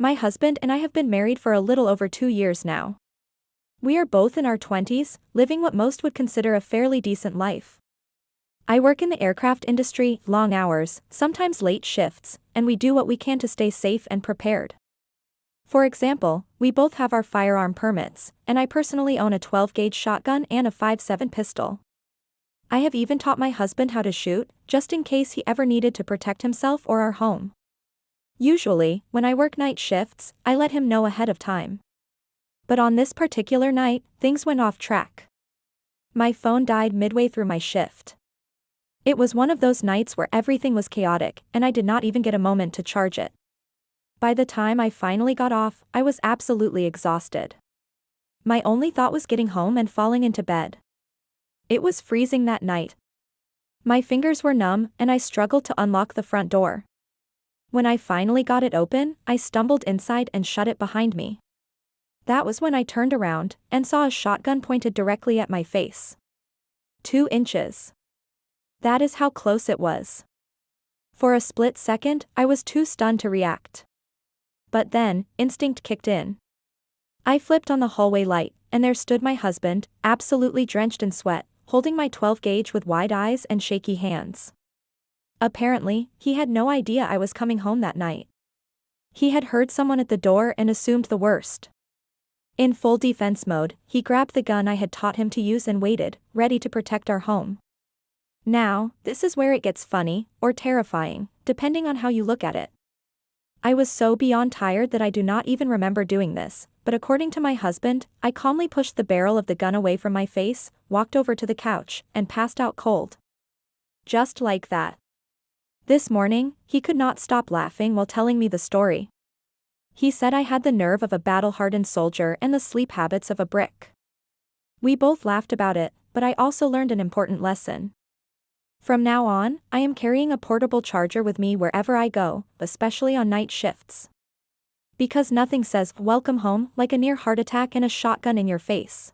My husband and I have been married for a little over 2 years now. We are both in our 20s, living what most would consider a fairly decent life. I work in the aircraft industry, long hours, sometimes late shifts, and we do what we can to stay safe and prepared. For example, we both have our firearm permits, and I personally own a 12-gauge shotgun and a 5.7 pistol. I have even taught my husband how to shoot, just in case he ever needed to protect himself or our home. Usually, when I work night shifts, I let him know ahead of time. But on this particular night, things went off track. My phone died midway through my shift. It was one of those nights where everything was chaotic, and I did not even get a moment to charge it. By the time I finally got off, I was absolutely exhausted. My only thought was getting home and falling into bed. It was freezing that night. My fingers were numb, and I struggled to unlock the front door. When I finally got it open, I stumbled inside and shut it behind me. That was when I turned around and saw a shotgun pointed directly at my face. 2 inches. That is how close it was. For a split second, I was too stunned to react. But then, instinct kicked in. I flipped on the hallway light, and there stood my husband, absolutely drenched in sweat, holding my 12-gauge with wide eyes and shaky hands. Apparently, he had no idea I was coming home that night. He had heard someone at the door and assumed the worst. In full defense mode, he grabbed the gun I had taught him to use and waited, ready to protect our home. Now, this is where it gets funny, or terrifying, depending on how you look at it. I was so beyond tired that I do not even remember doing this, but according to my husband, I calmly pushed the barrel of the gun away from my face, walked over to the couch, and passed out cold. Just like that. This morning, he could not stop laughing while telling me the story. He said I had the nerve of a battle-hardened soldier and the sleep habits of a brick. We both laughed about it, but I also learned an important lesson. From now on, I am carrying a portable charger with me wherever I go, especially on night shifts. Because nothing says "welcome home" like a near heart attack and a shotgun in your face.